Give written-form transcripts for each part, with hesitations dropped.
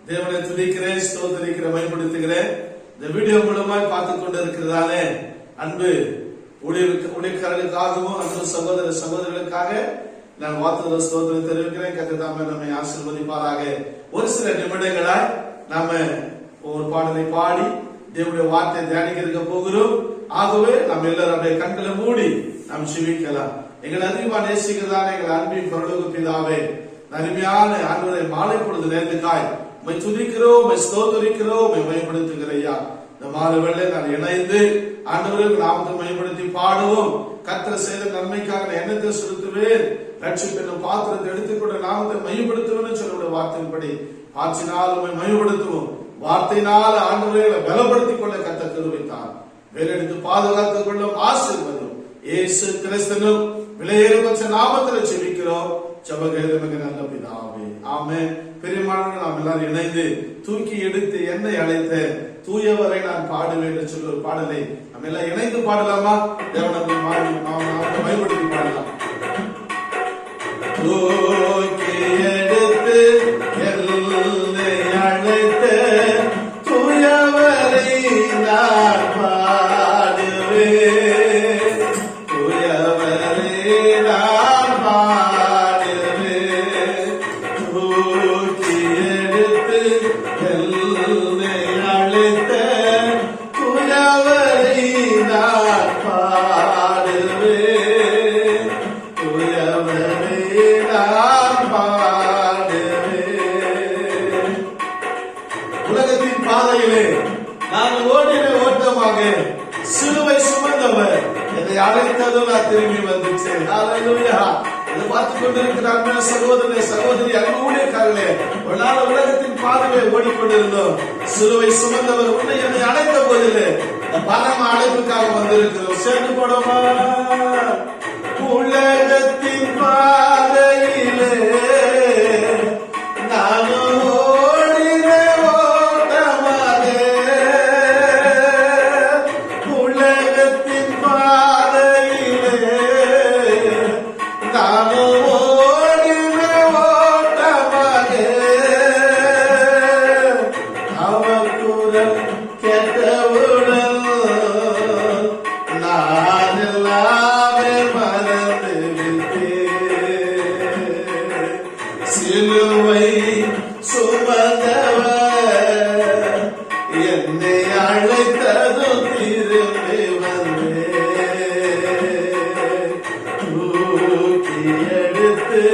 தேவனை துதிக்கிறேன், ஸ்தோத்திரிக்கிறேன், பயன்படுத்துகிறேன். இந்த வீடியோ மூலமாய் பார்த்து கொண்டு இருக்கிறதானே அன்பு ஊழியக்காரர்களுக்காகவும் அன்பு சகோதர சகோதரிகளுக்காக நான் வார்த்தை ஸ்தோத்திரம் தெரிவிக்கிறேன். கர்த்தர் தாமே நம்மை ஆசீர்வதிப்பாராக. ஒரு சில நிமிடங்களாய் நாம ஒரு பாடலை பாடி தேவனுடைய வார்த்தையை தியானிக்க இருக்க போகிறோம். ஆகவே நாம் எல்லாரும் அப்படியே கண்களை மூடி நாம் ஜெபிக்கலாம். எங்கள் அதிகமா நேசிக்கிறதான எங்கள் அன்பின் பரலோக பிதாவே, அருமையான ஆண்டவரை மாலை பொழுது நேர்ந்துக்காய் உம்மை துதிக்கிறோம், உம்மை ஸ்தோத்திரிக்கிறோம், உம்மை மகிமைப்படுத்துகிறையா. இந்த மாலை வேளை நான் இணைந்து ஆண்டவரை நாமத்தை மகிமைப்படுத்தி பாடுவோம். கர்த்தர் செய்த நன்மைக்காக எண்ணத்தை செலுத்துவேன், ரட்சிப்பின் பாத்திரத்தை எடுத்துக்கொண்ட நாமத்தை மகிமைப்படுத்துவேன் சொல்லுடைய வார்த்தையின்படி ஆட்சினால் உம்மை மகிமைப்படுத்துவோம். வார்த்தையினால் ஆண்டவரை பலப்படுத்திக் கொள்ள கர்த்தர் கிருபைத்தார். வேறெடுத்து பாதுகாத்துக் கொள்ளும் ஆசீர்வாதம் இயேசு கிறிஸ்துவின் விலையேறப்பட்ட நாமத்தில் ஜெபிக்கிறோம். ஜெபகேதமிக நல்ல பிதாவே, ஆமென். பெரியமானவர்கள் நாம் எல்லாரும் இணைந்து தூக்கி எடுத்து என்னை அழைத்த தூயவரை நான் பாடுவேன் என்று சொல்ல பாடலை நம்ம எல்லாம் இணைந்து பாடலாமா? தேவனை பயன்படுத்தி பாடலாம். தூக்கி எடுத்து என்னை அழைத்த தூயவரை நான் பாடுவேன், தூயவரை நான் பாடுவேன். தூக்கி எடுத்து என்னை அழைத்த தூயவரை நான் பாடுவேன், தூயவரை நான் பாடுவேன். உலகத்தின் பாதையிலே நான் ஓடின ஓட்டமாக சிலுவை சுமந்தவர் என்னை அழைத்ததும் நான் திரும்பி வந்துச்சேன். ஹல்லேலூயா. இதை பார்த்துக் கொண்டிருக்கிற அன்பு சகோதரனே, சகோதரி, அன்பு ஊழியக்காரர்களே, ஒரு நாள் உலகத்தின் பாதையை ஓடிக்கொண்டிருந்தோம். சிலுவை சுமந்தவர் உன்னை என்னை அழைத்த போதிலே பரம அழைப்புக்காக வந்திருக்கிறோம். சேர்ந்து போடுமா? உலகத்தின் பாதையிலே நானும் ஓடின ஓட்டமாக, உலகத்தின் பாதையிலே நானும் ஓடின ஓட்டமாக, அவர் குரல் கேட்டவுடன் நான் எல்லாமே மறந்து விட்டேன். சிலுவை சுமந்தவர் என்னை அழைத்ததும் திரும்பி வந்தேன். தூக்கி எடுத்து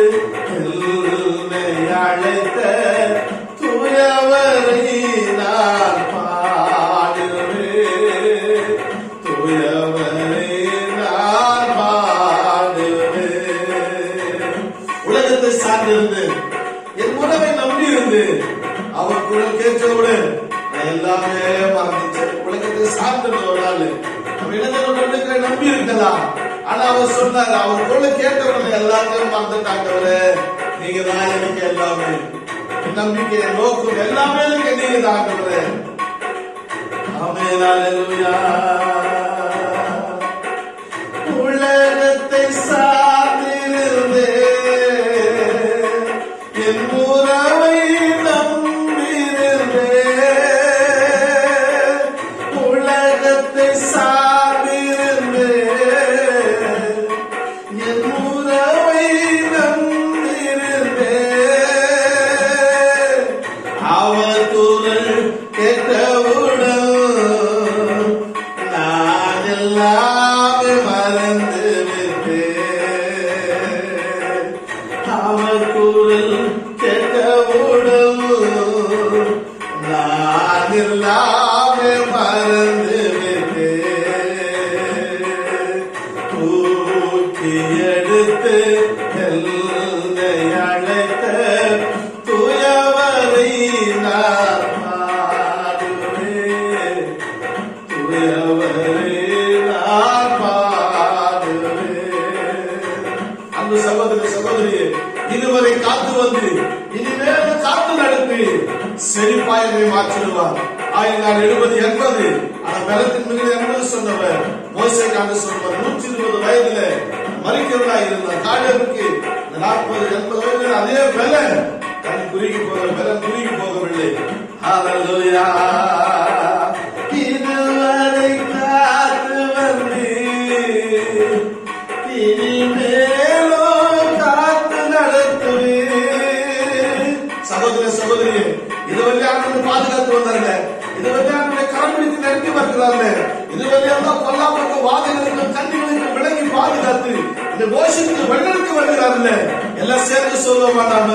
என்னை அழைத்த தூயவரை நான் பாடுவேன், தூயவரை நான் பாடுவேன். உலகத்தை சார்ந்திருந்து என் உறவை நம்பி இருந்து அவர் குரல் கேட்டவுடன் நான் எல்லாமே மறந்துச்சேன். உலகத்தை சார்ந்திருந்தவரால் நம்ம இளைஞர்கள் நம்பி இருக்கலாம். ஆனா அவர் சொன்னார், அவர் குரல் கேட்டவுடனே எல்லாத்தையும் மறந்துட்டாங்கவரே, நீங்க தான் எனக்கு எல்லாமே, நம்பிக்கை நோக்கம் எல்லாமே எனக்கு நீங்க தான் ஆண்டவரே. ஆமென். ஹல்லேலூயா. உலகத்தை சார்ந்திருந்தே என் உறவை நம்பியிருந்தே, உலகத்தை சார்ந்திருந்தே என் உறவை நம்பியிருந்தே, அவர் குரல் கேட்டவுடன் நான் எல்லாமே மறந்து விட்டேன். அவர் குரல் கேட்டவுடன் நான் எல்லாமே மறந்து விட்டேன். தூக்கி எடுத்து என்னை அழைத்த தூயவரை நான் பாடுவேன், தூயவரை நான் பாடுவேன். அன்பு சகோதர சகோதரியே, இதுவரை காத்து வந்து இனிமேல் காத்து நடத்தி செழிப்பாயனை மாற்றிடுவார். 70 80 ஆனா பலத்தின் மிகுதி என்பது சொன்னவர் மோசே காண்டு சொன்னவர் 120 வயதுல மறிக்கிறவரா இருந்தார். காலேபுக்கு 40 80 வயதில் அதே பலன் கண் குறுகி போகவில்லை. ஹalleluya. இதுவரை காத்து வந்து இனிமேலோ காத்து நடத்துவே. சகோதர சகோதரியே, இதுவரை ஆண்டு பாதுகாத்து வந்தாங்க, இதுவரை ஆண்டு கரம்பிடித்து நெருங்கி வருகிறாங்க, இதுவரை எல்லாம் பொல்லாப்பட்ட வாதைகளுக்கும் கண்ணிகளுக்கும் விலகி பாதுகாத்து இந்த கோஷத்துக்கு வெள்ளெடுத்து வருகிறார்கள். எல்லாம் சேர்ந்து சொல்லுவோமா நாம?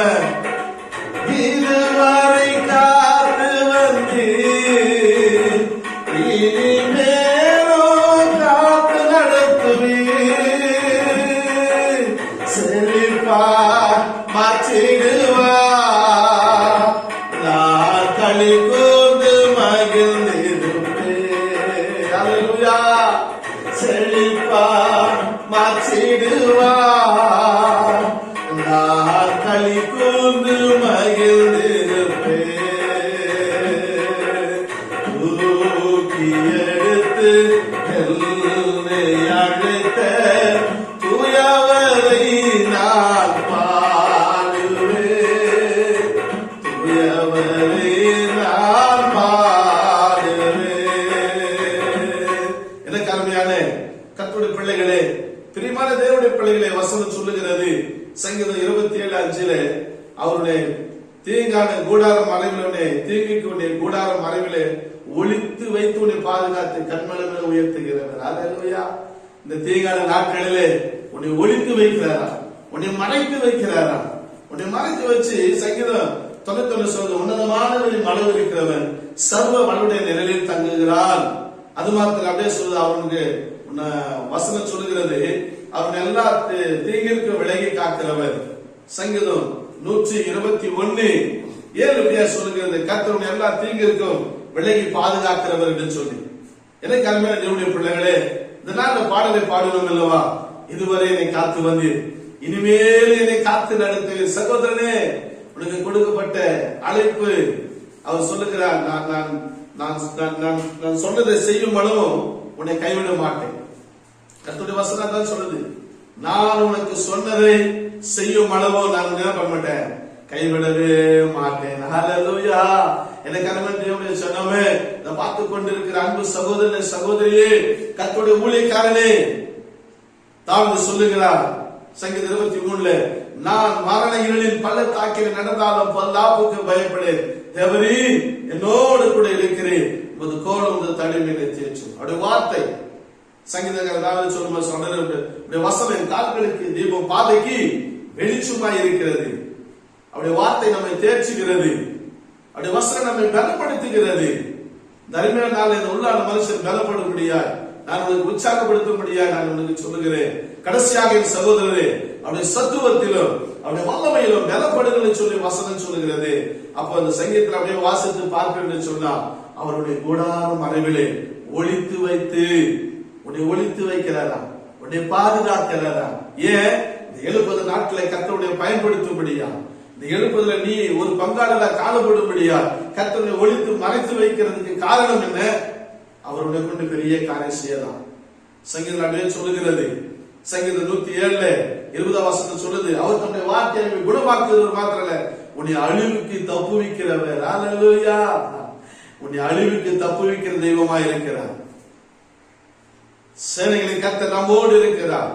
இதுவரை காத்து வந்து இனிமேலோ காத்து நடத்துவே. செழிப்பா மாற்றிடுவா, நான் களி கூர்ந்து மகிழ்ந்திருப்பே. அல்லேலூயா. செழிப்பா மாற்றிடுவா, நான் களி கூர்ந்து மகிழ்ந்திருப்பே. தூக்கி எடுத்து என்னை அழைத்த தூயவரை நான் பாடுவே, தூயவரை நான் பாடுவே. எனக்கு அருமையான கர்த்தருடைய பிள்ளைகளே, பிரியமான தேவனுடைய பிள்ளைகளே, வசனம் சொல்லுகிறது சங்கீதம் 27:5 அவருடைய தீங்கான கூடார மறைவிலே, தீங்குக்கு உன்னை கூடார மறைவிலே ஒளித்து வைத்து உன்னை பாதுகாத்து கண்மலமே உயர்த்துகிறவர். அல்லேலூயா. இந்த தீங்கான நாட்களிலே உன்னை ஒளித்து வைக்கிறாரா, உன்னை மறைத்து வைக்கிறாரா? உன்னை மறைத்து வச்சு சங்கீதம் 91 சொல்றது, உன்னதமானவரின் மழை இருக்கிறவன் சர்வ வலுடைய நிழலில் தங்குகிறான். அது மாத்திரம் அப்படியே சொல்லுது. அவனுக்கு வசனம் சொல்லுகிறது, அவன் எல்லா தீங்கிற்கு விலகி காக்கிறவர். சங்கீதம் 121:7 சொல்லுகிறது, கர்த்தர் எல்லா தீங்கிற்கும் விலகி பாதுகாக்கிறவர் என்று சொல்லி. எனக்கு அருமையான தேவனுடைய பிள்ளைகளே, இந்த நாள் பாடலை பாடுவோம் அல்லவா? இதுவரை என்னை காத்து வந்தீர், இனிமேல் என்னை காத்து நடத்துவீர். சகோதரனே, உனக்கு கொடுக்கப்பட்ட அழைப்பு அவர் சொல்லுகிறார், நான் சொன்னதை செய்யும் அளவும் உன்னை கைவிட மாட்டேன். கர்த்தருடைய வசனம் தான் சொல்லுது, நான் உனக்கு சொன்னதை செய்யும் அளவோ நான் என்ன பண்ண மாட்டேன், கைவிடவே மாட்டேன். ஹalleluya. எனக்கு அருமையான தேவனுடைய சொன்னமே, நான் பார்த்து கொண்டிருக்கிற அன்பு சகோதரனே சகோதரியே, கர்த்தருடைய ஊழியக்காரனே, தாவீது சொல்லுகிறார் சங்கீதம் 23, நான் மரண இருளின் பள்ளத்தாக்கில் நடந்தாலும் பொல்லாப்புக்கு பயப்படேன், தேவரீ என்னோடு கூட இருக்கிறேன், உமது கோலும் உமது தடிமையை தேற்றும். அவருடைய வார்த்தை சங்கீதக்காரர் தாவீது சொல்லும்போது சொன்னாரு, வசனம் என் கால்களுக்கு தீபம் பாதைக்கு வெளிச்சமாய் இருக்கிறது. அவருடைய வார்த்தை நம்மை தேர்ச்சுகிறது, அவருடைய வசனம் நம்மை பலப்படுத்துகிறது. தர்மியான நாள் இந்த உள்ளான மனுஷன் பலப்படும்படியாய், நான் உனக்கு உற்சாகப்படுத்தும்படியாய் நான் உனக்கு சொல்லுகிறேன். கடைசியாக என் சகோதரரே, அவருடைய சத்துவத்திலும் அவருடைய வல்லமையிலும் பலப்படுங்கள் சொல்லி வசனம் சொல்லுகிறது. அப்ப அந்த சங்கீதத்தில் அப்படியே வாசித்து பார்க்க சொன்னா, அவருடைய கூடார மறைவிலே ஒளித்து வைத்து உன்னை ஒளித்து வைக்கிறாரா, உன்னை பாதுகாக்கிறாரா? ஏன்? இந்த 70 நாட்களை கர்த்தருடைய பயன்படுத்தும்படியா, இந்த 70 நீ ஒரு பங்காளரா காணப்படும்படியா கர்த்தருடைய ஒளித்து மறைத்து வைக்கிறதுக்கு காரணம் என்ன? அவருடைய கொண்டு பெரிய காரியம் செய்யலாம். சங்கீதம் அப்படியே சொல்லுகிறது. சங்கீதம் 107:20 சொல்லுது, அவர் தன்னுடைய வார்த்தையை குணமாக்குறவர் மாத்திரல்ல, உன்னை அழிவுக்கு தப்புவிக்கிறவர். அல்லேலூயா. உன்னை அழிவுக்கு தப்புவிக்கிற தெய்வமா இருக்கிறார். சேனைகளின் கர்த்தர் நம்மோடு இருக்கிறார்.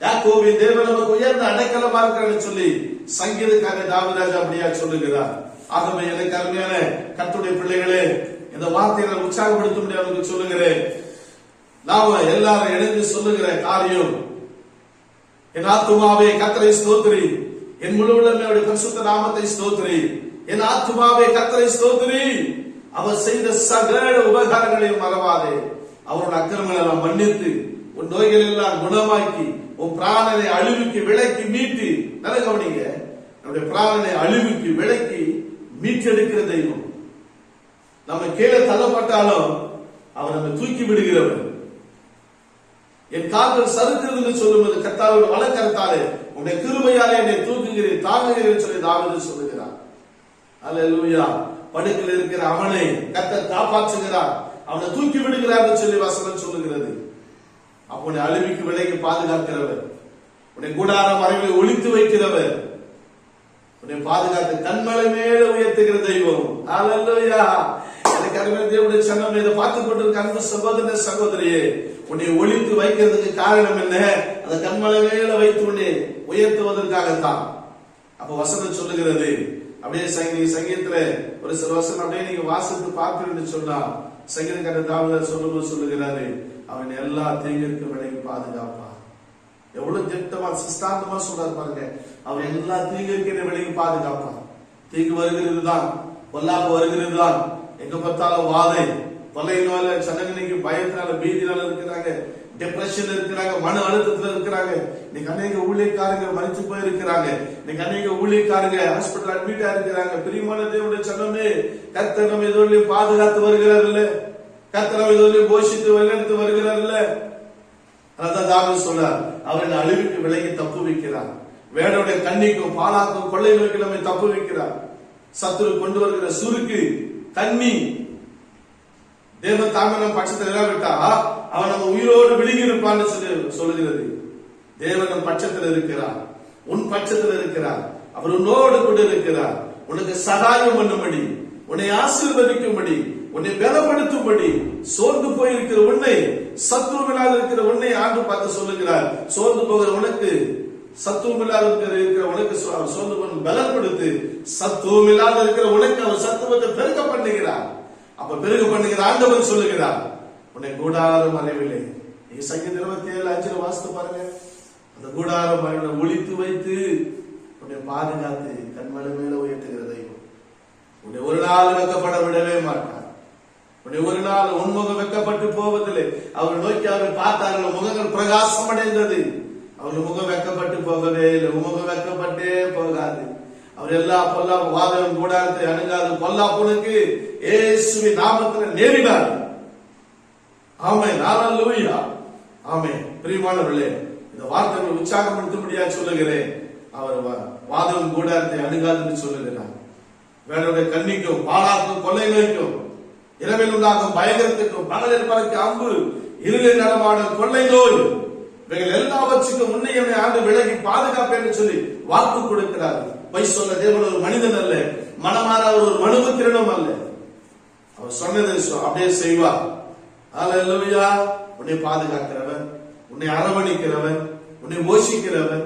யாக்கோபின் தேவன் நமக்கு உயர்ந்த அடைக்கலமா இருக்கிறார் சொல்லி சங்கீதக்காரர் தாவீது அப்படியா சொல்லுகிறார். ஆகவே எனக்கு அருமையான கர்த்தருடைய பிள்ளைகளே, இந்த வார்த்தைகளை உற்சாகப்படுத்த முடியாது சொல்லுகிறேன். நாம எல்லாரும் இணைந்து சொல்லுகிற காரியம், என் ஆத்துமாவே கர்த்தரை ஸ்தோத்திரி, என் முழு உள்ளமே அவருடைய பரிசுத்த நாமத்தை ஸ்தோத்திரி. என் ஆத்துமாவே கர்த்தரை ஸ்தோத்திரி, அவர் செய்த சகல உபகாரங்களையும் மறவாதே. அவருடைய அக்கிரமங்களை எல்லாம் மன்னித்து, உன் நோய்கள் எல்லாம் குணமாக்கி, உன் பிராணனை அழிவுக்கு விலக்கி மீட்டு, நல்ல கவனிங்க, நம்முடைய பிராணனை அழிவுக்கு விலக்கி மீட்டெடுக்கிற தெய்வம். நம்ம கீழே தள்ளப்பட்டாலும் அவர் நம்மை தூக்கி விடுகிறவர். என் கால்கள் சறுக்கிறது சொல்லும்போது கர்த்தாவோட வலக்கரத்தாலே உன்னுடைய கிருபையாலே என்னை தூக்குகிறேன் தாங்குகிறேன் சொல்லி தாவீது சொல்லுகிறார். அல்லேலூயா. படுக்கையில் இருக்கிற அவனை கர்த்தர் காப்பாற்றுகிறார், அவனை தூக்கி விடுகிறார் சொல்லி வசனம் சொல்லுகிறது. அப்போ உன்னை அழிவுக்கு விலகி பாதுகாக்கிறவர், உன்னை கூடார மறைவில் ஒளித்து வைக்கிறவர், உன்னை பாதுகாத்து கண்மலை மேல உயர்த்துகிற தெய்வம். ஹல்லேலூயா. எனக்கு அருமையான தேவனுடைய சன்னமே, இதை பார்த்துக் கொண்டிருக்க அன்பு சகோதர சகோதரியே, உன்னை ஒளித்து வைக்கிறதுக்கு காரணம் என்ன? அந்த கண்மலை மேல வைத்து உன்னை உயர்த்துவதற்காகத்தான். அப்ப வசனம் சொல்லுகிறது, அப்படியே சங்கீதத்துல ஒரு சில வசனம் அப்படியே நீங்க வாசித்து பார்த்து சொன்னா, சங்கீதக்காரர் தாவீது சொல்லும்போது சொல்லுகிறாரு, அவன் எல்லா தீங்கிற்கும் விலகி பாதுகாப்பான். எவ்வளவு திட்டமா சிஸ்டாந்தமா சொல்றாரு பாருங்க. அவன் எல்லா தீங்கிற்கும் விலகி பாதுகாப்பான். தீங்கு வருகிறது தான், பொல்லாப்பு வருகிறது தான், எங்க பார்த்தாலும் வாதை, கொலை நோயில, சனங்கனைக்கு பயத்தினால, பீதினால இருக்கிறாங்க, டிப்ரெஷன் இருக்கிறாங்க, மன அழுத்தத்துல இருக்கிறாங்க. இன்னைக்கு அநேக ஊழியக்காரங்க மறித்து போயிருக்கிறாங்க. இன்னைக்கு அநேக ஊழியக்காரங்க ஹாஸ்பிட்டல் அட்மிட்டா இருக்கிறாங்க. பிரியமான தேவனுடைய சன்னமே, கர்த்தர் நம்ம எதோடையும் பாதுகாத்து வருகிறார் இல்ல, கர்த்தர் நம்ம எதோடையும் போஷித்து வழிநடத்தி வருகிறார் இல்ல. அதான் தாவீது சொல்றார், அவன் அழிவுக்கு விலகி தப்பு வைக்கிறார். வேடோடைய கண்ணிக்கும் பாலாக்கும் கொள்ளை நோக்கி நம்மை தப்பு வைக்கிறார். சத்துரு கொண்டு வருகிற சுருக்கு கண்ணி தேவன் தாமே நம் பட்சத்தில் இல்லாவிட்டா அவன் நம்ம உயிரோடு விழுங்கி இருப்பான்னு சொல்லுகிறது. தேவன் நம் பட்சத்தில் இருக்கிறார், உன் பட்சத்தில் இருக்கிறார். அவர் உன்னோடு கூட இருக்கிறார். உனக்கு சகாயம் பண்ணும்படி, உன்னை ஆசீர்வதிக்கும்படி, உன்னை பலப்படுத்தும்படி, சோர்ந்து போயிருக்கிற உன்னை, சத்துவமில்லாத இருக்கிற உன்னை ஆண்டு பார்த்து சொல்லுகிறார், சோர்ந்து போகிற உனக்கு, சத்துவமில்லாத இருக்கிற உனக்கு சோர்ந்து போன பலப்படுத்து, சத்துவமில்லாத இருக்கிற உனக்கு அவர் சத்துவத்தை பெருக பண்ணுகிறார். அப்ப பெருக பண்ணுகிற ஆண்டவர் சொல்லுகிறார், உன்னை கூடாரம் மறைவில்லை. நீங்க சங்கீதம் 27:5 வாசித்து பாருங்க. அந்த கூடாரம் மறைவில ஒளித்து வைத்து உன்னை பாதுகாத்து கண்மலை மேல உயர்த்துகிற தெய்வம். உன்னை ஒரு நாள் வெக்கப்பட விடவே மாட்டார். உன்னை ஒரு நாள் உன்முகம் வெக்கப்பட்டு போவதில்லை. அவர் நோக்கி அவரை பார்த்தார்கள், முகங்கள் பிரகாசம் அடைந்தது. அவர் முகம் வெக்கப்பட்டு போகவே இல்லை, முகம் வெக்கப்பட்டே போகாது. அவர் எல்லா பொல்லாப்பு வாதம் கூடாரத்தை அணுகாது. பொல்லாப்புனுக்கு இயேசுவின் நாமத்தில் நேரினார். ஆமென். ஹல்லேலூயா. ஆமென். பிரியமானவர்களே, இந்த வார்த்தைகளை உற்சாகப்படுத்தும்படியா சொல்லுகிறேன். அவர் வாதம் கூடாரத்தை அணுகாதுன்னு சொல்லுகிறார். வேடோடைய கண்ணிக்கும் பாலாக்கும் கொள்ளை நோய்க்கும், இரவில் உண்டாகும் பயங்கரத்துக்கும், பகலில் பறக்க அம்பு, இருளில் நடமாடும் கொள்ளை நோய், இவைகள் எல்லாவற்றுக்கும் முன்னே என்னை ஆண்டு விலகி பாதுகாப்பு என்று சொல்லி வாக்கு கொடுக்கிறார். பொய் சொல்ல தேவன் ஒரு மனிதன் அல்ல, மனமாற அவர் ஒரு மனுபுத்திரனும் அல்ல. அவர் சொன்னதை அப்படியே செய்வார். ஹல்லேலூயா. உன்னை பாதுகாக்கிறவன், உன்னை அரவணைக்கிறவன், உன்னை போஷிக்கிறவன்,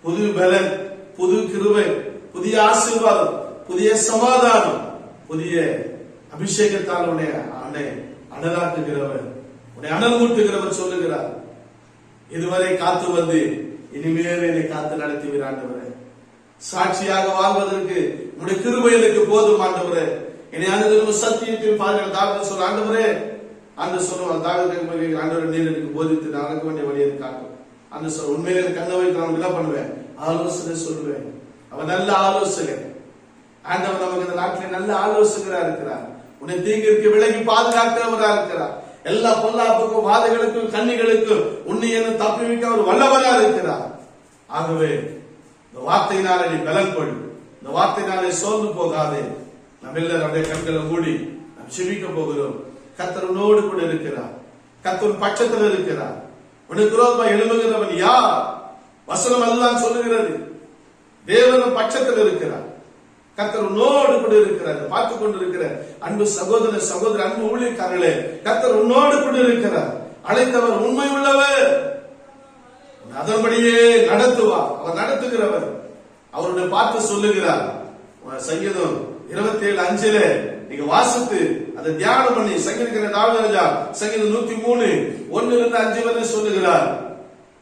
புது பலன், புது கிருபை, புதிய ஆசீர்வாதம், புதிய சமாதானம், புதிய அபிஷேகத்தால் உன்னை அனலாக்குகிறவன், உன்னை அனல் மூட்டுகிறவன் சொல்லுகிறார். இதுவரை காத்து வந்து இனிமேல் என்னை காத்து நடத்துவீர் ஆண்டவரே. சாட்சியாக வாழ்வதற்கு உன்னுடைய கிருபை எனக்கு போதும் ஆண்டவரே. என்னை அனுதினமும் சத்தியத்தில் பாருங்கள். தாவீது சொல்ற, ஆண்டவரே, அந்த சொல்லுவான் தாவீது, ஆண்டவரே நீர் எனக்கு போதித்து நடக்க வேண்டிய வழியை காட்டும். அந்த சொல் உண்மையிலே கண்ணை வைத்து நான் என்ன பண்ணுவேன்? ஆலோசனை சொல்லுவேன். அவன் நல்ல ஆலோசகர். ஆண்டவர் நமக்கு இந்த நாட்டில் நல்ல ஆலோசகரா இருக்கிறார். உன்னை தீங்கிற்கு விலகி பாதுகாக்கிறவரா இருக்கிறார். எல்லா பொல்லாப்புக்கும், வாதைகளுக்கும், கண்ணிகளுக்கும் உன்னை என்ன தப்புவிக்க அவர் வல்லவரா இருக்கிறார். ஆகவே இந்த வார்த்தையினாலே நீ பலன் கொள். இந்த வார்த்தையினாலே சோர்ந்து போகாதே. நம்ம எல்லாரும் அப்படியே கண்களை மூடி நாம் செபிக்க போகிறோம். கர்த்தர் உன்னோடு கூட இருக்கிறார். கர்த்தர் பட்சத்தில் இருக்கிறார். உனக்கு விரோதமாக எழும்புகிறவன் யார்? வசனம் எல்லாம் சொல்லுகிறது. தேவன் பட்சத்தில் இருக்கிறார். கர்த்தர் உன்னோடு கூட இருக்கிறார். பார்த்துக் கொண்டிருக்கிற அன்பு சகோதர சகோதர, அன்பு ஊழியக்காரர்களே, கர்த்தர் உன்னோடு கூட இருக்கிறார். அழைத்தவர் உண்மை உள்ளவர், அதன்படியே நடத்துவார். அவர் நடத்துகிறவர். அவருடைய பார்த்து சொல்லுகிறார். சங்கீதம் 27:5 நீங்க வாசித்து அதை தியானம் பண்ணி சங்கீதக்கிற தாவீது சங்கீதம் 103:1-5 வரை சொல்லுகிறார்.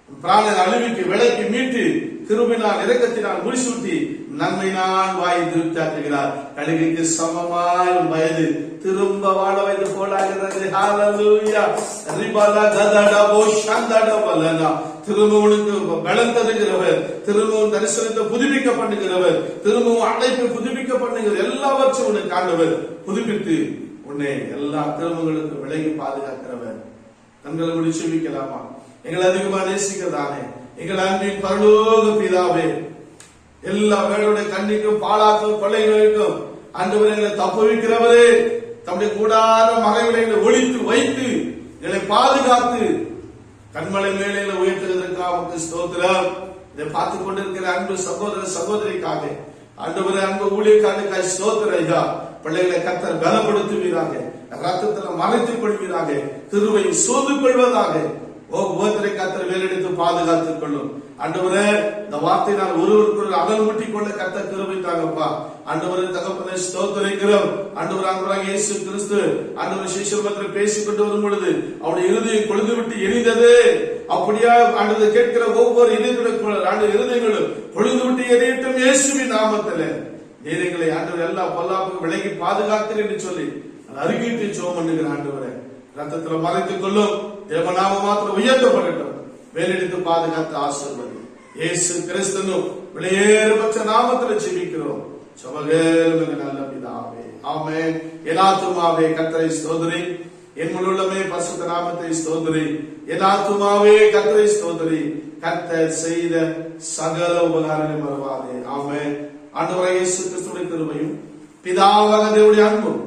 பிராணன் அழிவுக்கு விலைக்கு மீட்டு கிருபினால் இரக்கத்தினால் முடிசூட்டி நன்மையினால் வாய் திருப்தியாக்குகிறார். கழுகுக்கு சமமாய் வயது திரும்ப வாழ வைத்து போலாகிறது. ஹல்லேலூயா. ரிபலா கதடபோ ஷந்தடபலனா. திரும்பவுக்கு பலன் தருகிறவர், திரும்பவும் தரிசனத்தை புதுப்பிக்க பண்ணுகிறவர், திரும்பவும் அழைப்பை புதுப்பிக்க பண்ணுகிறவர், எல்லாவற்றையும் உனக்கு ஆண்டவர் புதுப்பித்து உன்னை எல்லா திரும்பங்களுக்கு விலகி பாதுகாக்கிறவர். கண்களை முடிச்சு செபிக்கலாமா? எங்களை அதிகமா நேசிக்கிறதானே எங்கள் அன்பின் பரலோக பிதாவே, எல்லா வேளுடைய கண்ணிக்கும் பாலாக்கும் கொள்ளை நோய்க்கும் ஆண்டவர் எங்களை தப்புவிக்கிறவரே, தம்முடைய கூடார மறைவிலை ஒழித்து வைத்து எங்களை பாதுகாத்து கண்மலை மேலே உயர்த்துவதற்காக ஸ்தோத்திரம். இதை பார்த்துக் கொண்டிருக்கிற அன்பு சகோதர சகோதரிக்காக ஆண்டவரே அன்பு ஊழியக்காரனுக்காய் ஸ்தோத்திரம் ஐயா. பிள்ளைகளை கர்த்தர் பலப்படுத்துவீராக, ரத்தத்துல மறைத்துக் கொள்வீராக, கிருபை சூழ்ந்து கொள்வதாக. ஒவ்வொருத்தரை கர்த்தர் வேலெடுத்து பாதுகாத்துக் கொள்ளும். ஆண்டவரே இந்த வார்த்தை நான் ஒருவருக்குள் அகல் முட்டிக் கொள்ள கர்த்தர் கிருபை தாங்கப்பா. ஆண்டவரே தகப்பனே ஸ்தோத்திரிக்கிறோம். ஆண்டவர் ஆண்டவராக இயேசு கிறிஸ்து ஆண்டவர் சீஷர்கள் பேசிக் கொண்டு வரும் பொழுது அவருடைய இருதயம் கொழுந்து விட்டு எரிந்தது. அப்படியா ஆண்டவர் கேட்கிற ஒவ்வொரு இருதயங்களும் கொழுந்து விட்டு எரியட்டும் இயேசுவின் நாமத்திலே. நீரைகளை ஆண்டவர் எல்லா பொல்லாப்புக்கும் விலகி பாதுகாக்கிறேன் என்று சொல்லி அறிக்கையிட்டு ஜெபம் பண்ணுகிற ஆண்டவரே ரத்தத்துல மறைத்துக் கொள்ளும். தேவநாம மாத்திரம் உயர்த்தப்படட்டும். வேலெடுத்து பாதுகாத்து ஆசீர்வதி இயேசு கிறிஸ்துவின் விலையேறப்பட்ட நாமத்தில் ஜெபிக்கிறோம். ஜெபகேளும் நல்ல பிதாவே, ஆமென். என் ஆத்துமாவே கர்த்தரை ஸ்தோத்திரி, என் முழு உள்ளமே பரிசுத்த நாமத்தை ஸ்தோத்திரி. என் ஆத்துமாவே கர்த்தரை ஸ்தோத்திரி, கர்த்தர் செய்த சகல உபகாரங்களை மறவாதே. ஆமென். ஆண்டவராகிய இயேசு கிறிஸ்துவின் கிருபையும் பிதாவாகிய தேவனுடைய அன்பும்